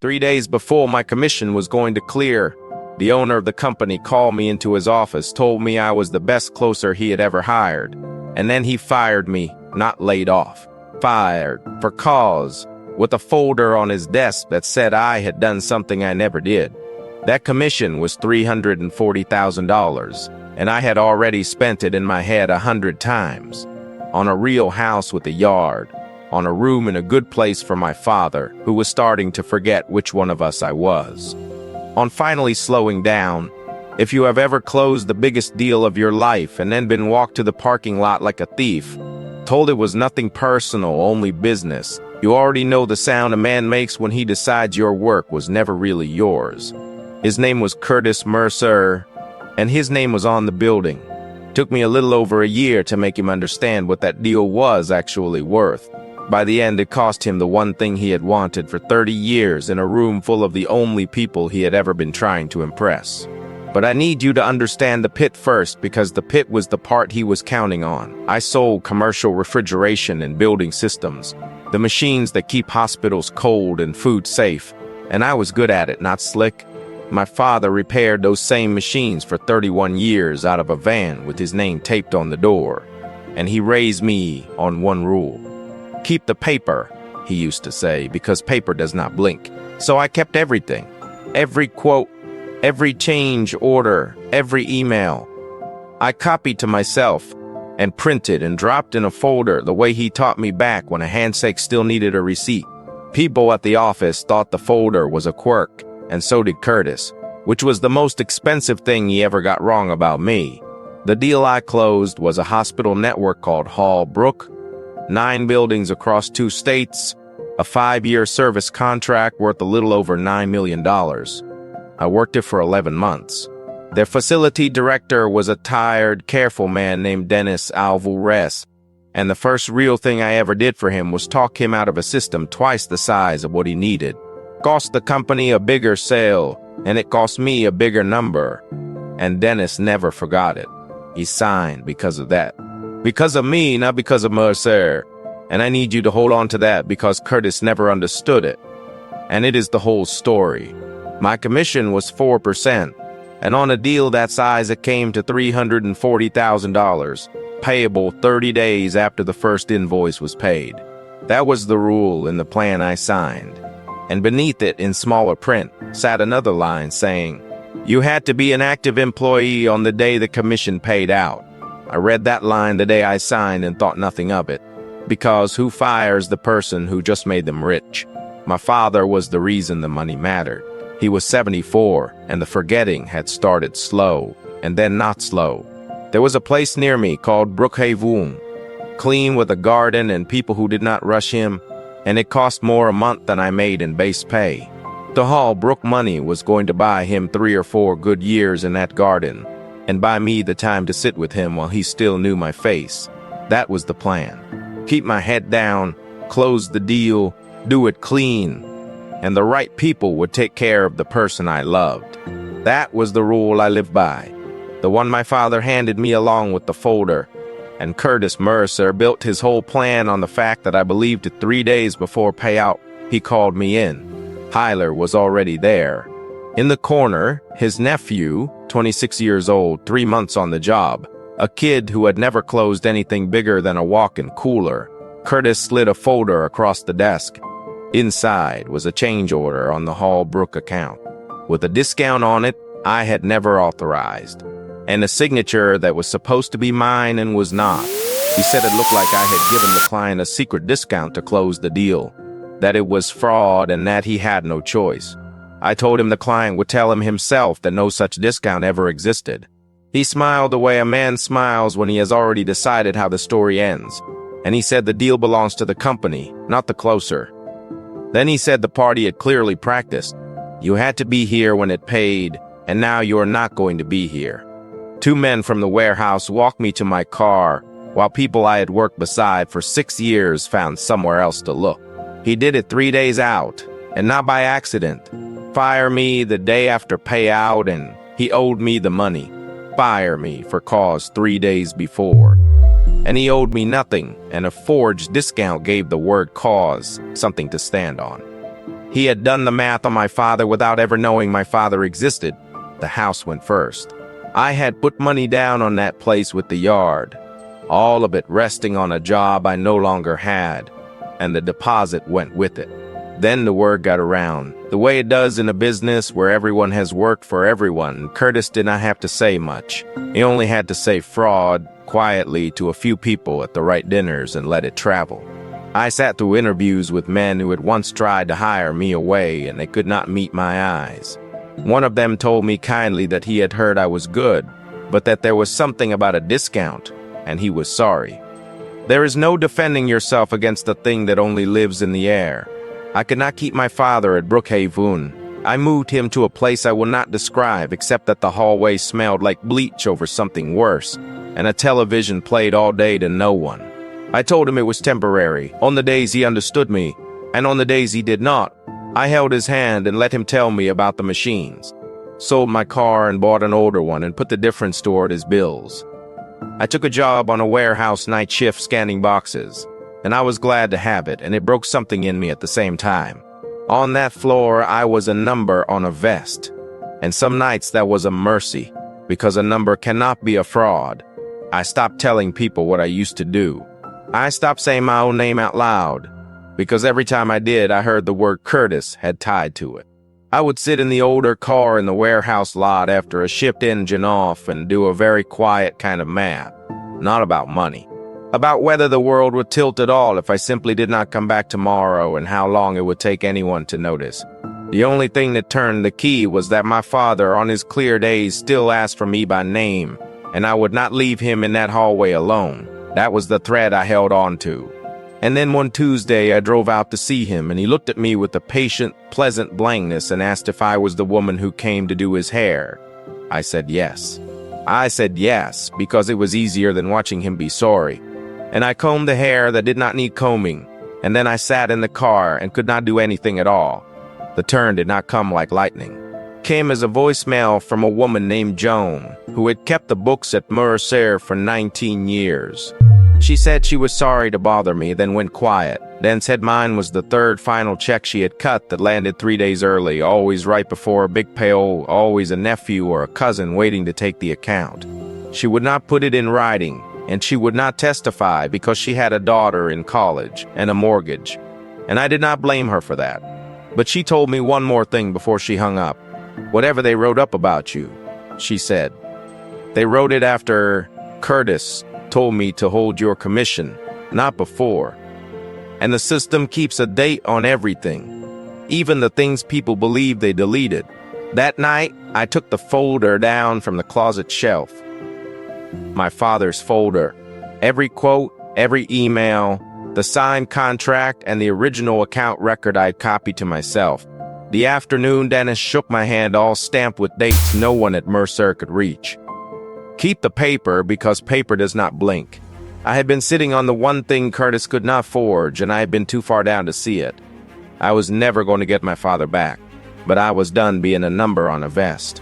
3 days before my commission was going to clear, the owner of the company called me into his office, told me I was the best closer he had ever hired, and then he fired me, not laid off. Fired for cause, with a folder on his desk that said I had done something I never did. That commission was $340,000, and I had already spent it in my head 100 times. On a real house with a yard, on a room in a good place for my father, who was starting to forget which one of us I was. On finally slowing down. If you have ever closed the biggest deal of your life and then been walked to the parking lot like a thief, told it was nothing personal, only business, you already know the sound a man makes when he decides your work was never really yours. His name was Curtis Mercer, and his name was on the building. Took me a little over a year to make him understand what that deal was actually worth. By the end, it cost him the one thing he had wanted for 30 years in a room full of the only people he had ever been trying to impress. But I need you to understand the pit first, because the pit was the part he was counting on. I sold commercial refrigeration and building systems, the machines that keep hospitals cold and food safe, and I was good at it, not slick. My father repaired those same machines for 31 years out of a van with his name taped on the door, and he raised me on one rule. Keep the paper, he used to say, because paper does not blink. So I kept everything. Every quote, every change order, every email. I copied to myself and printed and dropped in a folder the way he taught me back when a handshake still needed a receipt. People at the office thought the folder was a quirk, and so did Curtis, which was the most expensive thing he ever got wrong about me. The deal I closed was a hospital network called Hall Brook, 9 buildings across 2 states, a 5-year service contract worth a little over $9 million. I worked it for 11 months. Their facility director was a tired, careful man named Dennis Alvarez, and the first real thing I ever did for him was talk him out of a system twice the size of what he needed. Cost the company a bigger sale, and it cost me a bigger number. And Dennis never forgot it. He signed because of that. Because of me, not because of Mercer. And I need you to hold on to that, because Curtis never understood it. And it is the whole story. My commission was 4%, and on a deal that size it came to $340,000, payable 30 days after the first invoice was paid. That was the rule in the plan I signed. And beneath it, in smaller print, sat another line saying, "You had to be an active employee on the day the commission paid out." I read that line the day I signed and thought nothing of it, because who fires the person who just made them rich? My father was the reason the money mattered. He was 74, and the forgetting had started slow, and then not slow. There was a place near me called Brookhaven, clean with a garden and people who did not rush him, and it cost more a month than I made in base pay. The Hall Brook money was going to buy him 3 or 4 good years in that garden, and buy me the time to sit with him while he still knew my face. That was the plan. Keep my head down, close the deal, do it clean, and the right people would take care of the person I loved. That was the rule I lived by, the one my father handed me along with the folder. And Curtis Mercer built his whole plan on the fact that I believed it. 3 days before payout, he called me in. Hyler was already there. In the corner, his nephew, 26 years old, 3 months on the job, a kid who had never closed anything bigger than a walk-in cooler. Curtis slid a folder across the desk. Inside was a change order on the Hall Brook account, with a discount on it I had never authorized, and a signature that was supposed to be mine and was not. He said it looked like I had given the client a secret discount to close the deal, that it was fraud and that he had no choice. I told him the client would tell him himself that no such discount ever existed. He smiled the way a man smiles when he has already decided how the story ends, and he said the deal belongs to the company, not the closer. Then he said the party had clearly practiced. You had to be here when it paid, and now you are not going to be here. 2 men from the warehouse walked me to my car, while people I had worked beside for 6 years found somewhere else to look. He did it 3 days out, and not by accident. Fire me the day after payout, and he owed me the money. Fire me for cause 3 days before. And he owed me nothing, and a forged discount gave the word cause something to stand on. He had done the math on my father without ever knowing my father existed. The house went first. I had put money down on that place with the yard, all of it resting on a job I no longer had, and the deposit went with it. Then the word got around, the way it does in a business where everyone has worked for everyone. Curtis did not have to say much. He only had to say fraud quietly to a few people at the right dinners and let it travel. I sat through interviews with men who had once tried to hire me away, and they could not meet my eyes. One of them told me kindly that he had heard I was good, but that there was something about a discount, and he was sorry. There is no defending yourself against a thing that only lives in the air. I could not keep my father at Brookhaven. I moved him to a place I will not describe, except that the hallway smelled like bleach over something worse, and a television played all day to no one. I told him it was temporary, on the days he understood me, and on the days he did not. I held his hand and let him tell me about the machines. Sold my car and bought an older one and put the difference toward his bills. I took a job on a warehouse night shift scanning boxes, and I was glad to have it, and it broke something in me at the same time. On that floor, I was a number on a vest, and some nights that was a mercy, because a number cannot be a fraud. I stopped telling people what I used to do. I stopped saying my own name out loud, because every time I did, I heard the word Curtis had tied to it. I would sit in the older car in the warehouse lot after a shift engine off and do a very quiet kind of math, not about money, about whether the world would tilt at all if I simply did not come back tomorrow and how long it would take anyone to notice. The only thing that turned the key was that my father, on his clear days, still asked for me by name, and I would not leave him in that hallway alone. That was the thread I held on to. And then one Tuesday, I drove out to see him, and he looked at me with a patient, pleasant blankness and asked if I was the woman who came to do his hair. I said yes. I said yes, because it was easier than watching him be sorry. And I combed the hair that did not need combing, and then I sat in the car and could not do anything at all. The turn did not come like lightning. Came as a voicemail from a woman named Joan, who had kept the books at Mercer for 19 years. She said she was sorry to bother me, then went quiet, then said mine was the third final check she had cut that landed 3 days early, always right before a big payout, always a nephew or a cousin waiting to take the account. She would not put it in writing, and she would not testify because she had a daughter in college and a mortgage, and I did not blame her for that. But she told me one more thing before she hung up. Whatever they wrote up about you, she said, they wrote it after Curtis told me to hold your commission, not before. And the system keeps a date on everything, even the things people believe they deleted. That night, I took the folder down from the closet shelf. My father's folder. Every quote, every email, the signed contract, and the original account record I'd copied to myself. The afternoon, Dennis shook my hand, all stamped with dates no one at Mercer could reach. Keep the paper, because paper does not blink. I had been sitting on the one thing Curtis could not forge, and I had been too far down to see it. I was never going to get my father back, but I was done being a number on a vest.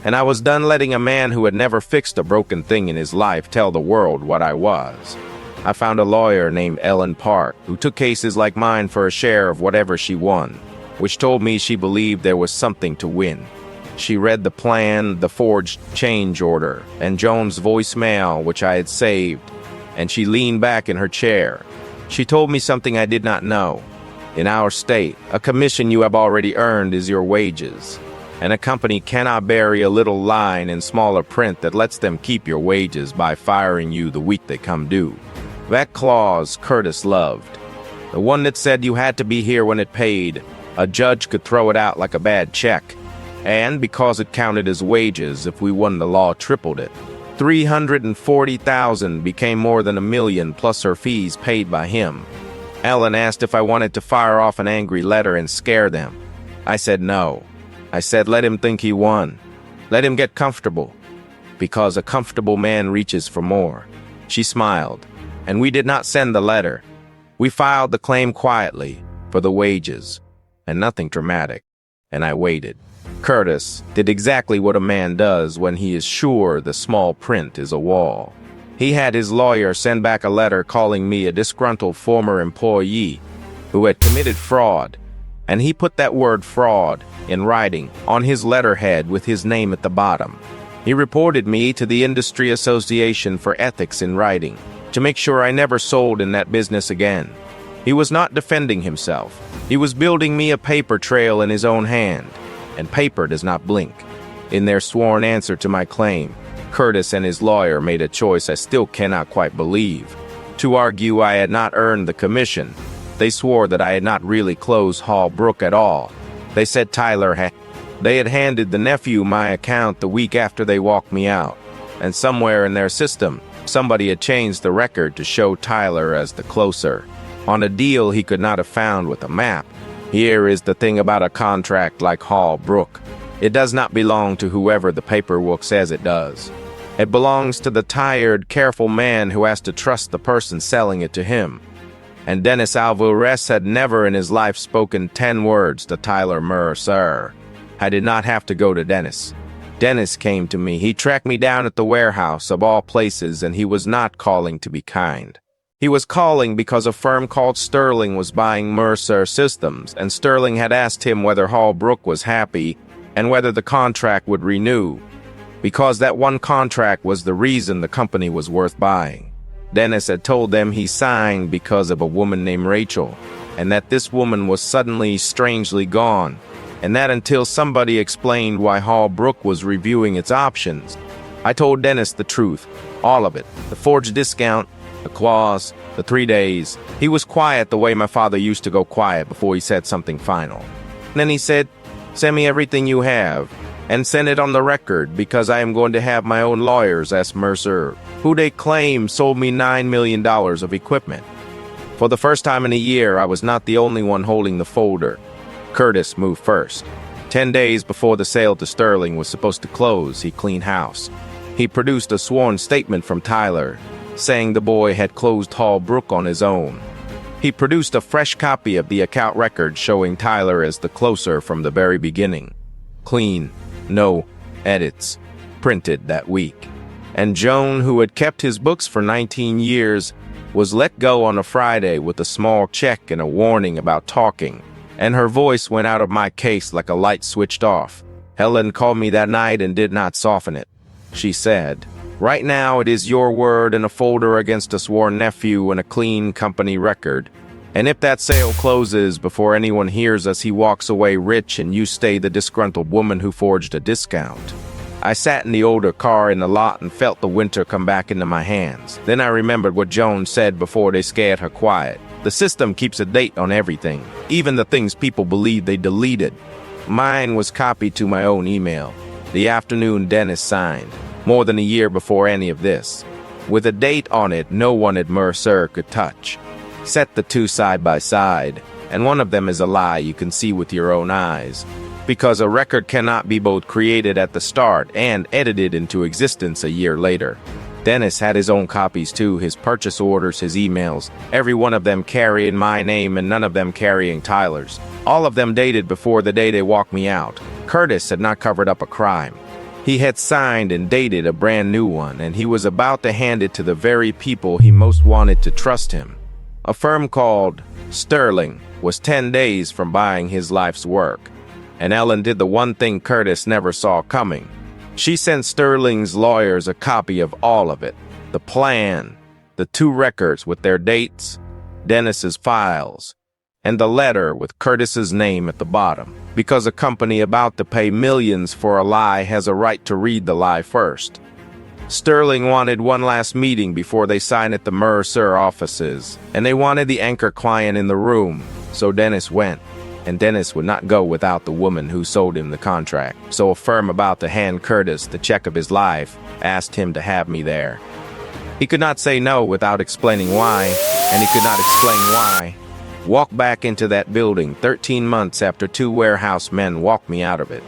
And I was done letting a man who had never fixed a broken thing in his life tell the world what I was. I found a lawyer named Ellen Park, who took cases like mine for a share of whatever she won, which told me she believed there was something to win. She read the plan, the forged change order, and Joan's voicemail, which I had saved, and she leaned back in her chair. She told me something I did not know. In our state, a commission you have already earned is your wages, and a company cannot bury a little line in smaller print that lets them keep your wages by firing you the week they come due. That clause Curtis loved, the one that said you had to be here when it paid. A judge could throw it out like a bad check. And because it counted as wages, if we won, the law tripled it. $340,000 became more than $1 million plus her fees paid by him. Ellen asked if I wanted to fire off an angry letter and scare them. I said no. I said let him think he won. Let him get comfortable, because a comfortable man reaches for more. She smiled, and we did not send the letter. We filed the claim quietly for the wages, and nothing dramatic, and I waited. Curtis did exactly what a man does when he is sure the small print is a wall. He had his lawyer send back a letter calling me a disgruntled former employee who had committed fraud and he put that word fraud in writing on his letterhead with his name at the bottom. He reported me to the Industry Association for Ethics in Writing to make sure I never sold in that business again. He was not defending himself. He was building me a paper trail in his own hand, and paper does not blink. In their sworn answer to my claim, Curtis and his lawyer made a choice I still cannot quite believe. To argue I had not earned the commission, they swore that I had not really closed Hall Brook at all. They said Tyler had. They had handed the nephew my account the week after they walked me out, and somewhere in their system, somebody had changed the record to show Tyler as the closer, on a deal he could not have found with a map. Here is the thing about a contract like Hall Brook. It does not belong to whoever the paperwork says it does. It belongs to the tired, careful man who has to trust the person selling it to him. And Dennis Alvarez had never in his life spoken 10 words to Tyler Mercer. I did not have to go to Dennis. Dennis came to me. He tracked me down at the warehouse of all places, and he was not calling to be kind. He was calling because a firm called Sterling was buying Mercer Systems, and Sterling had asked him whether Hall Brook was happy and whether the contract would renew, because that one contract was the reason the company was worth buying. Dennis had told them he signed because of a woman named Rachel, and that this woman was suddenly, strangely gone, and that until somebody explained why Hall Brook was reviewing its options. I told Dennis the truth, all of it, the forged discount, the clause, the 3 days. He was quiet the way my father used to go quiet before he said something final. Then he said, "Send me everything you have, and send it on the record, because I am going to have my own lawyers ask Mercer, who they claim sold me $9 million of equipment." For the first time in a year, I was not the only one holding the folder. Curtis moved first. 10 days before the sale to Sterling was supposed to close, he cleaned house. He produced a sworn statement from Tyler, saying the boy had closed Hall Brook on his own. He produced a fresh copy of the account record showing Tyler as the closer from the very beginning. Clean, no edits, printed that week. And Joan, who had kept his books for 19 years, was let go on a Friday with a small check and a warning about talking, and her voice went out of my case like a light switched off. Helen called me that night and did not soften it. She said, "Right now it is your word and a folder against a sworn nephew and a clean company record. And if that sale closes before anyone hears us, he walks away rich and you stay the disgruntled woman who forged a discount." I sat in the older car in the lot and felt the winter come back into my hands. Then I remembered what Joan said before they scared her quiet. The system keeps a date on everything, even the things people believe they deleted. Mine was copied to my own email. The afternoon Dennis signed, more than a year before any of this. With a date on it no one at Mercer could touch. Set the two side by side, and one of them is a lie you can see with your own eyes. Because a record cannot be both created at the start and edited into existence a year later. Dennis had his own copies too, his purchase orders, his emails, every one of them carrying my name and none of them carrying Tyler's. All of them dated before the day they walked me out. Curtis had not covered up a crime. He had signed and dated a brand new one, and he was about to hand it to the very people he most wanted to trust him. A firm called Sterling was 10 days from buying his life's work. And Ellen did the one thing Curtis never saw coming. She sent Sterling's lawyers a copy of all of it. The plan, the 2 records with their dates, Dennis's files, and the letter with Curtis's name at the bottom. Because a company about to pay millions for a lie has a right to read the lie first. Sterling wanted one last meeting before they signed at the Mercer offices, and they wanted the anchor client in the room, so Dennis went. And Dennis would not go without the woman who sold him the contract. So a firm about to hand Curtis the check of his life asked him to have me there. He could not say no without explaining why, and he could not explain why. Walk back into that building 13 months after 2 warehouse men walked me out of it.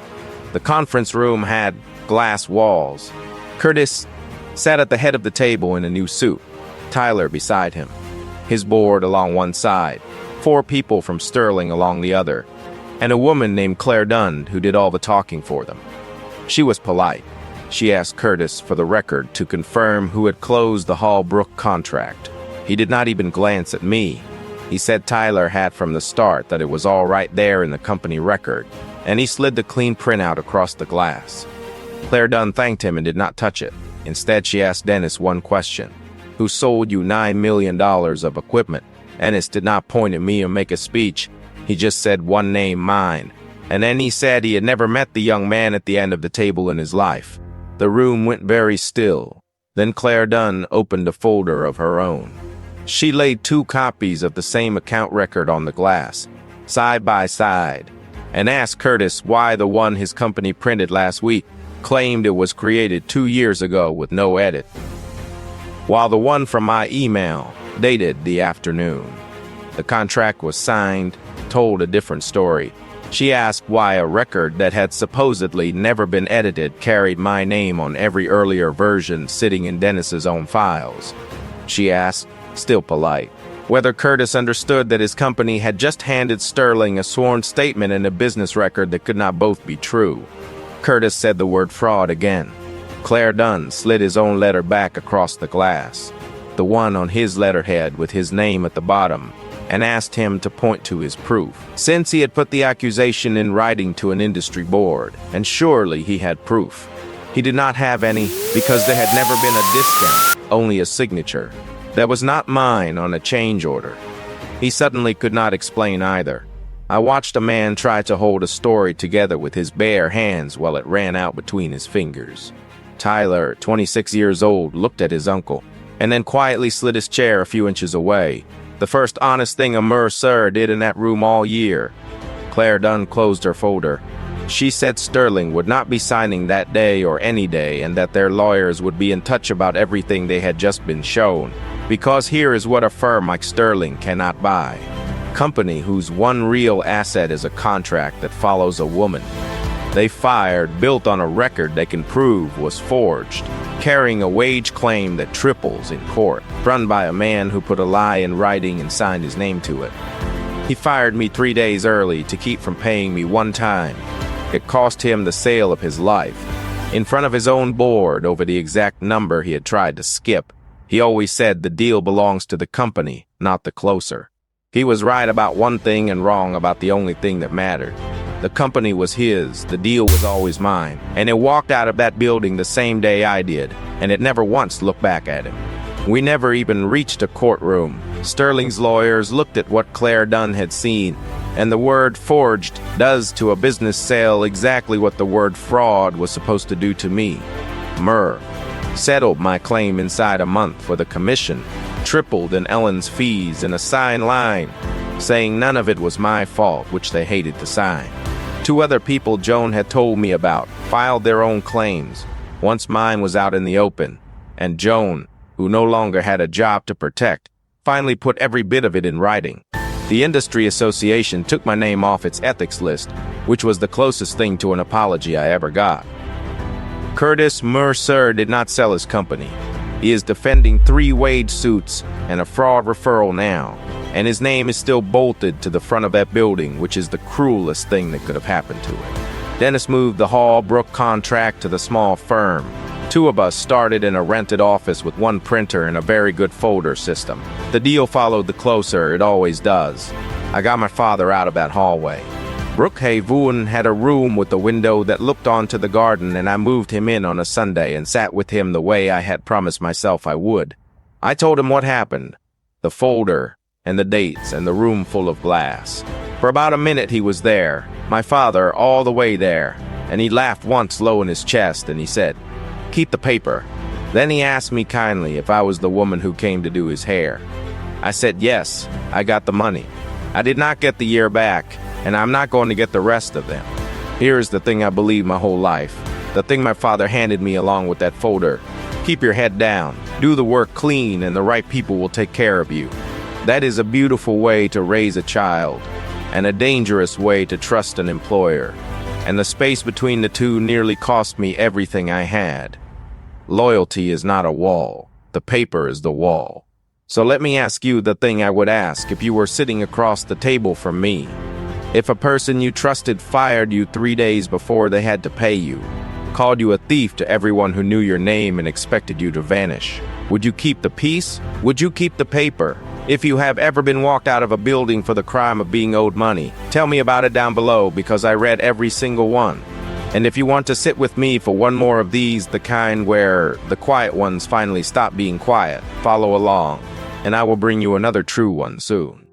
The conference room had glass walls. Curtis sat at the head of the table in a new suit, Tyler beside him, his board along one side, 4 people from Sterling along the other, and a woman named Claire Dunn who did all the talking for them. She was polite. She asked Curtis for the record to confirm who had closed the Hall Brook contract. He did not even glance at me. He said Tyler had from the start that it was all right there in the company record, and he slid the clean printout across the glass. Claire Dunn thanked him and did not touch it. Instead, she asked Dennis one question. Who sold you $9 million of equipment? Dennis did not point at me or make a speech. He just said one name, mine. And then he said he had never met the young man at the end of the table in his life. The room went very still. Then Claire Dunn opened a folder of her own. She laid 2 copies of the same account record on the glass, side by side, and asked Curtis why the one his company printed last week claimed it was created 2 years ago with no edit, while the one from my email, dated the afternoon. The contract was signed, told a different story. She asked why a record that had supposedly never been edited carried my name on every earlier version sitting in Dennis's own files. She asked, still polite, whether Curtis understood that his company had just handed Sterling a sworn statement and a business record that could not both be true. Curtis said the word fraud again. Claire Dunn slid his own letter back across the glass, the one on his letterhead with his name at the bottom, and asked him to point to his proof, since he had put the accusation in writing to an industry board, and surely he had proof. He did not have any because there had never been a discount, only a signature. That was not mine on a change order. He suddenly could not explain either. I watched a man try to hold a story together with his bare hands while it ran out between his fingers. Tyler, 26 years old, looked at his uncle, and then quietly slid his chair a few inches away. The first honest thing a Mercer did in that room all year. Claire Dunn closed her folder. She said Sterling would not be signing that day or any day, and that their lawyers would be in touch about everything they had just been shown. Because here is what a firm like Sterling cannot buy. Company whose one real asset is a contract that follows a woman. They fired, built on a record they can prove was forged, carrying a wage claim that triples in court, run by a man who put a lie in writing and signed his name to it. He fired me 3 days early to keep from paying me one time. It cost him the sale of his life. In front of his own board over the exact number he had tried to skip, he always said the deal belongs to the company, not the closer. He was right about one thing and wrong about the only thing that mattered. The company was his, the deal was always mine, and it walked out of that building the same day I did, and it never once looked back at him. We never even reached a courtroom. Sterling's lawyers looked at what Claire Dunn had seen, and the word forged does to a business sale exactly what the word fraud was supposed to do to me. Murr settled my claim inside a month for the commission, tripled in Ellen's fees, and a signed line saying none of it was my fault, which they hated to sign. 2 other people Joan had told me about filed their own claims. Once mine was out in the open, and Joan, who no longer had a job to protect, finally put every bit of it in writing. The industry association took my name off its ethics list, which was the closest thing to an apology I ever got. Curtis Mercer did not sell his company. He is defending 3 wage suits and a fraud referral now, and his name is still bolted to the front of that building, which is the cruelest thing that could have happened to it. Dennis moved the Hallbrook contract to the small firm. 2 of us started in a rented office with 1 printer and a very good folder system. The deal followed the closer, it always does. I got my father out of that hallway. Brookhaven had a room with a window that looked onto the garden, and I moved him in on a Sunday and sat with him the way I had promised myself I would. I told him what happened, the folder, and the dates, and the room full of glass. For about a minute he was there, my father all the way there, and he laughed once low in his chest, and he said, "Keep the paper." Then he asked me kindly if I was the woman who came to do his hair. I said yes, I got the money. I did not get the year back, and I'm not going to get the rest of them. Here is the thing I believed my whole life, the thing my father handed me along with that folder. Keep your head down, do the work clean, and the right people will take care of you. That is a beautiful way to raise a child, and a dangerous way to trust an employer. And the space between the two nearly cost me everything I had. Loyalty is not a wall. The paper is the wall. So let me ask you the thing I would ask if you were sitting across the table from me. If a person you trusted fired you 3 days before they had to pay you, called you a thief to everyone who knew your name and expected you to vanish, would you keep the peace? Would you keep the paper? If you have ever been walked out of a building for the crime of being owed money, tell me about it down below because I read every single one. And if you want to sit with me for one more of these, the kind where the quiet ones finally stop being quiet, follow along, and I will bring you another true one soon.